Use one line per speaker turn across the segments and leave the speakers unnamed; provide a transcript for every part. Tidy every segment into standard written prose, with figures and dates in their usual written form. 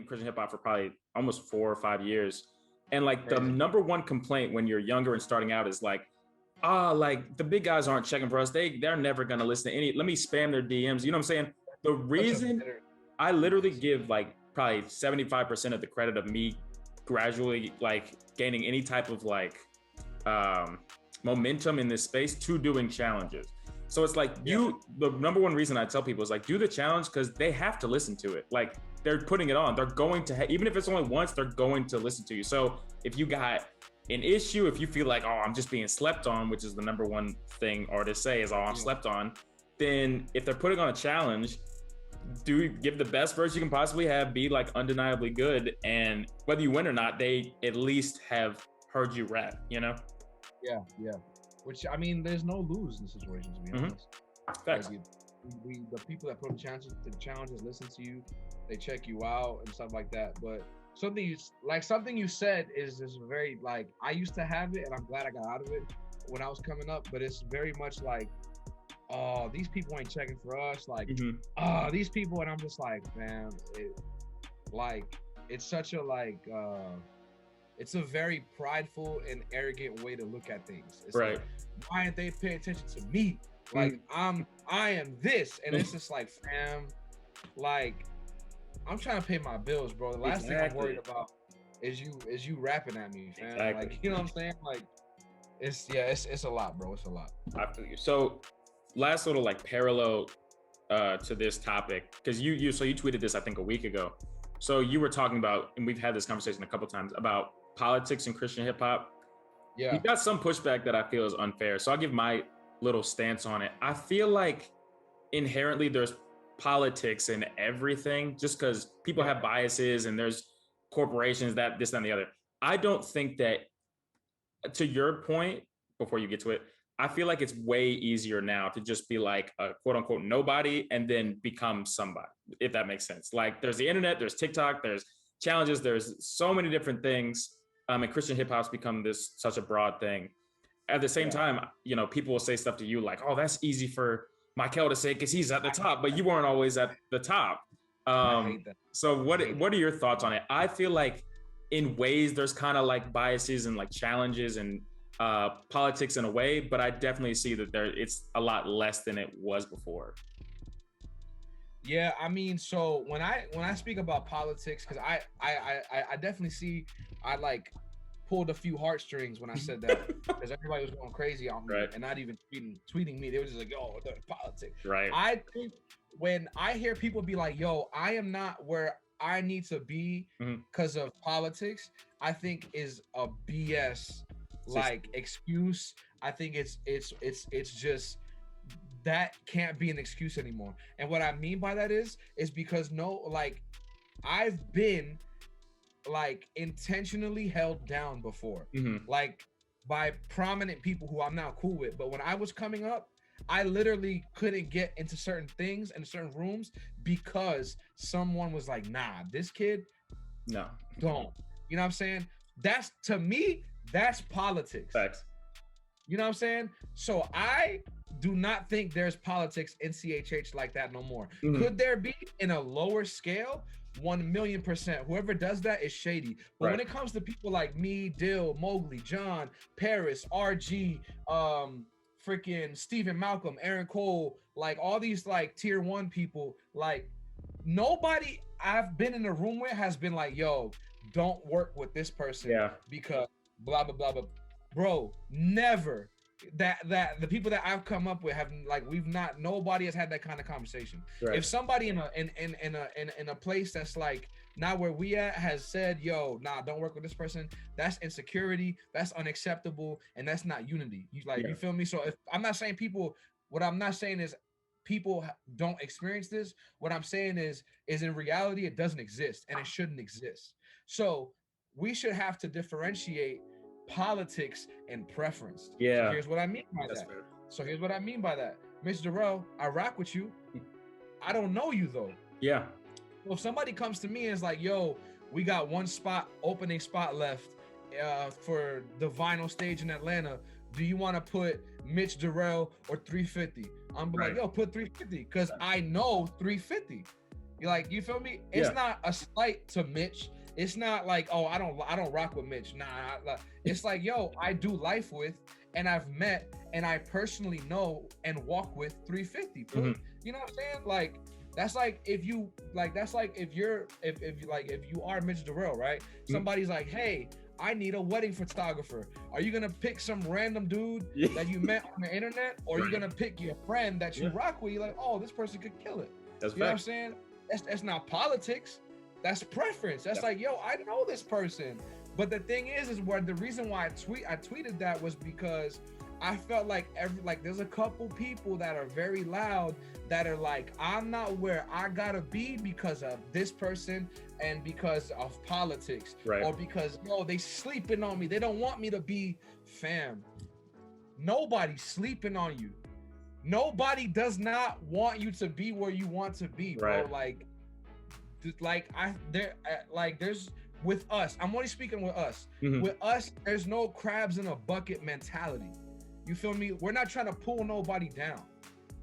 in Christian hip hop for probably almost 4 or 5 years. And like the number one complaint when you're younger and starting out is like, like the big guys aren't checking for us. They're never gonna listen to any. Let me spam their DMs. You know what I'm saying? The reason I literally give like probably 75% of the credit of me gradually like gaining any type of like momentum in this space to doing challenges. So it's like the number one reason I tell people is like, do the challenge because they have to listen to it. Like they're putting it on. They're going to, even if it's only once, they're going to listen to you. So if you got an issue, if you feel like, oh, I'm just being slept on, which is the number one thing artists say is, oh, I'm slept on, then if they're putting on a challenge, give the best verse you can possibly have, be like undeniably good. And whether you win or not, they at least have heard you rap, you know?
Yeah. Which, I mean, there's no lose in the situation, to be honest.
Facts.
Like, the people that put the challenges listen to you, they check you out and stuff like that. But something you said is very, like, I used to have it and I'm glad I got out of it when I was coming up, but it's very much like, oh, these people ain't checking for us. Like, these people, and I'm just like, man, it's such a it's a very prideful and arrogant way to look at things. It's like, why aren't they paying attention to me? Like, I am this, and it's just like, fam, like, I'm trying to pay my bills, bro. The last thing I'm worried about is you rapping at me, fam. Like, you know what I'm saying? Like, it's a lot, bro. It's a lot.
I feel you. So, last little like parallel to this topic, because you tweeted this I think a week ago. So you were talking about, and we've had this conversation a couple times about politics in Christian hip hop.
Yeah,
you got some pushback that I feel is unfair. So I'll give my little stance on it. I feel like inherently there's politics in everything, just because people have biases and there's corporations that this, that, and the other. I don't think that, to your point, before you get to it, I feel like it's way easier now to just be like a quote unquote nobody and then become somebody, if that makes sense. Like there's the internet, there's TikTok, there's challenges, there's so many different things. And Christian hip hop's become such a broad thing. At the same time, you know, people will say stuff to you like, oh, that's easy for Mykael to say because he's at the top, but you weren't always at the top.
I hate that.
So what are your thoughts on it? I feel like in ways there's kind of like biases and like challenges and politics in a way, but I definitely see that it's a lot less than it was before.
Yeah, I mean, so when I speak about politics, because I definitely see I like pulled a few heartstrings when I said that, because everybody was going crazy on me and not even tweeting me. They were just like, "Yo, the politics."
Right.
I think when I hear people be like, "Yo, I am not where I need to be because of politics," I think is a BS like excuse. I think it's just that can't be an excuse anymore. And what I mean by that is because I've been like intentionally held down before, like by prominent people who I'm now cool with. But when I was coming up, I literally couldn't get into certain things and certain rooms because someone was like, nah, this kid,
no,
don't. You know what I'm saying? That's, to me, that's politics.
Facts.
You know what I'm saying? So I do not think there's politics in CHH like that no more. Could there be in a lower scale? 1,000,000%. Whoever does that is shady. But when it comes to people like me, Dill, Mowgli, John, Paris, RG, freaking Stephen Malcolm, Aaron Cole, like all these like tier 1 people, like nobody I've been in a room with has been like, yo, don't work with this person because blah blah blah blah. Bro, never. That the people that I've come up with have like nobody has had that kind of conversation. If somebody in a place that's like not where we at has said, yo, nah, don't work with this person, that's insecurity, that's unacceptable, and that's not unity. You feel me? So if I'm not saying what I'm not saying is people don't experience this. What I'm saying is in reality it doesn't exist and it shouldn't exist. So we should have to differentiate politics and preference. So here's what I mean by that. Mitch Darrell, I rock with you. I don't know you though.
Yeah.
Well, if somebody comes to me and is like, yo, we got one opening spot left for the vinyl stage in Atlanta. Do you want to put Mitch Darrell or 350? I'm like, yo, put 350 because I know 350. You feel me? It's not a slight to Mitch. It's not like, oh, I don't rock with Mitch. Nah, it's like, yo, I do life with, and I've met, and I personally know and walk with 350. Mm-hmm. You know what I'm saying? Like, that's like if you like, that's like if you are Mitch Darrell, right? Mm-hmm. Somebody's like, hey, I need a wedding photographer. Are you gonna pick some random dude that you met on the internet, or are you gonna pick your friend that you rock with? You're like, oh, this person could kill it.
That's
you know what I'm saying? That's not politics. That's preference. That's like, yo, I know this person. But the thing is where the reason why I tweeted that was because I felt like there's a couple people that are very loud that are like, I'm not where I gotta be because of this person and because of politics, or because they sleeping on me. They don't want me to be. Fam, nobody's sleeping on you. Nobody does not want you to be where you want to be, bro. There's with us. I'm only speaking with us. Mm-hmm. With us, there's no crabs in a bucket mentality. You feel me? We're not trying to pull nobody down.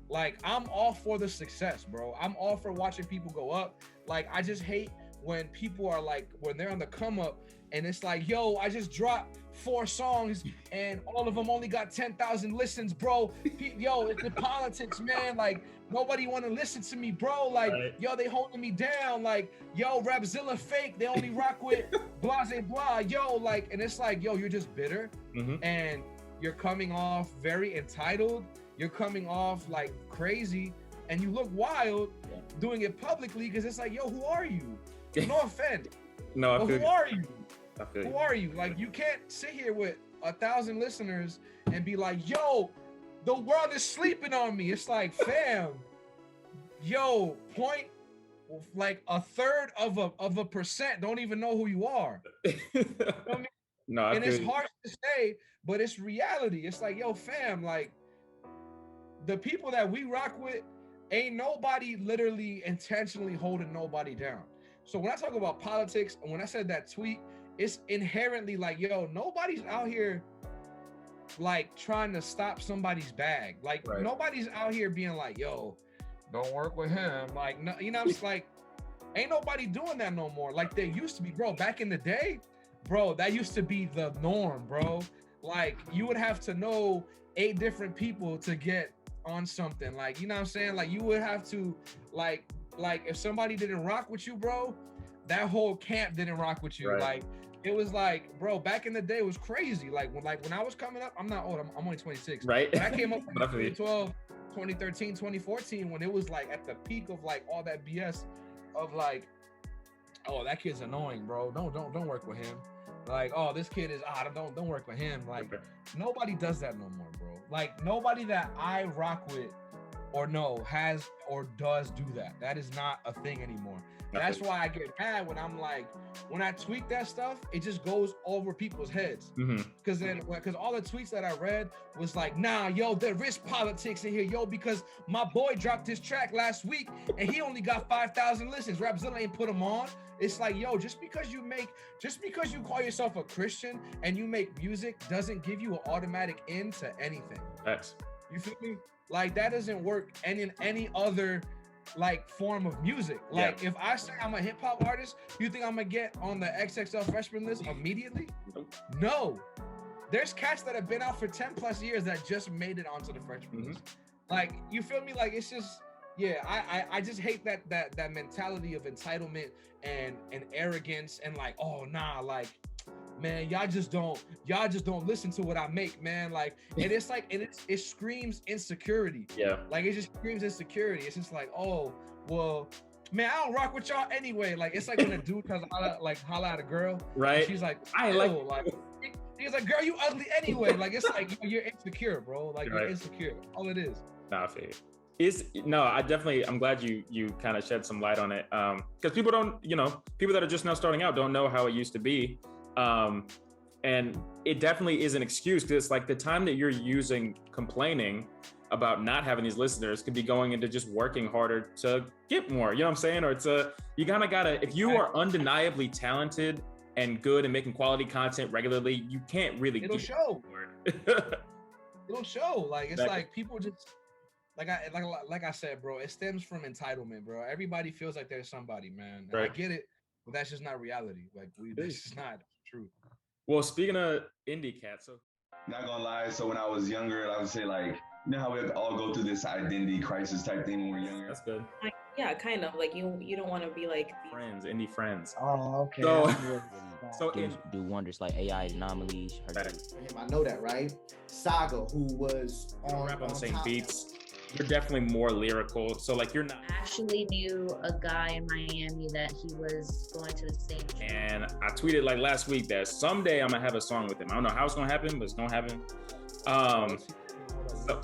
Like, I'm all for the success, bro. I'm all for watching people go up. Like, I just hate when people are like, when they're on the come up and it's like, yo, I just dropped 4 songs and all of them only got 10,000 listens, bro. Yo, it's the politics, man. Like, nobody want to listen to me, bro. Like, yo, they holding me down. Like, yo, Rapzilla fake. They only rock with blah, blah, blah. Yo, like, and it's like, yo, you're just bitter. Mm-hmm. And you're coming off very entitled. You're coming off like crazy, and you look wild doing it publicly because it's like, yo, who are you? No offense.
No,
who are you? Who are you? Like, you can't sit here with 1,000 listeners and be like, yo, the world is sleeping on me. It's like, fam, yo, point like 1/3 of a percent don't even know who you are. You know what I mean?
No,
and it's hard to say, but it's reality. It's like, yo, fam, like, the people that we rock with, ain't nobody literally intentionally holding nobody down. So when I talk about politics, and when I said that tweet, it's inherently like, yo, nobody's out here like trying to stop somebody's bag. Like, nobody's out here being like, yo, don't work with him. Like, no, you know, it's like, ain't nobody doing that no more. Like they used to be, bro. Back in the day, bro, that used to be the norm, bro. Like, you would have to know 8 different people to get on something. Like, you know what I'm saying? Like, you would have to like if somebody didn't rock with you, bro, that whole camp didn't rock with you. Like, it was like, bro, back in the day, it was crazy. Like when I was coming up, I'm not old, I'm only 26. Right. But I came up in 2012, 2013, 2014, when it was like at the peak of like all that BS of like, oh, that kid's annoying, bro. Don't work with him. Like, oh, this kid is don't work with him. Like, nobody does that no more, bro. Like, nobody that I rock with or know has or does do that. That is not a thing anymore. That's why I get mad when I'm like, when I tweet that stuff, it just goes over people's heads. Because all the tweets that I read was like, nah, yo, there is politics in here, yo, because my boy dropped his track last week and he only got 5,000 listens. Rapzilla ain't put him on. It's like, yo, just because you call yourself a Christian and you make music doesn't give you an automatic in to anything.
Yes.
You feel me? Like, that doesn't work in any other like form of music. Like, if I say I'm a hip hop artist, you think I'm gonna get on the XXL freshman list immediately? No. There's cats that have been out for 10 plus years that just made it onto the freshman list. Like, you feel me? Like, it's just, I just hate that mentality of entitlement and arrogance and like, oh nah, like, man, y'all just don't listen to what I make, man. Like, and it's like, and it screams insecurity. Yeah. Like, it just screams insecurity. It's just like, oh, well, man, I don't rock with y'all anyway. Like, it's like when a dude comes holla at a girl. Right. She's like, I like he's like, girl, you ugly anyway. Like, it's like, you're insecure, bro. Like, you're insecure. All it is.
Nah, I feel you. I'm glad you kind of shed some light on it. Because people that are just now starting out don't know how it used to be. And it definitely is an excuse, because it's like the time that you're using complaining about not having these listeners could be going into just working harder to get more, you know what I'm saying? Or you kind of gotta, if you are undeniably talented and good and making quality content regularly, you can't really
It'll show. It'll show. Like, it's like people just, like I said, bro, it stems from entitlement, bro. Everybody feels like there's somebody, man. And
Right.
I get it, but that's just not reality. Like that's just not true.
Well, speaking of indie cats, so
Not gonna lie, so when I was younger, I would say like, you know how we all go through this identity crisis type thing when we're younger?
that's good.
Like, yeah, kind of. Like you don't want to be like
Friends, indie friends.
Oh, okay.
So
do wonders like AI anomalies.
I know that, right? Saga, who was on
rap on the same
top.
beats. You're definitely more lyrical. So like you're not.
I actually knew a guy in Miami that he was going to the same.
And I tweeted like last week that someday I'm gonna have a song with him. I don't know how it's gonna happen, but it's gonna happen. So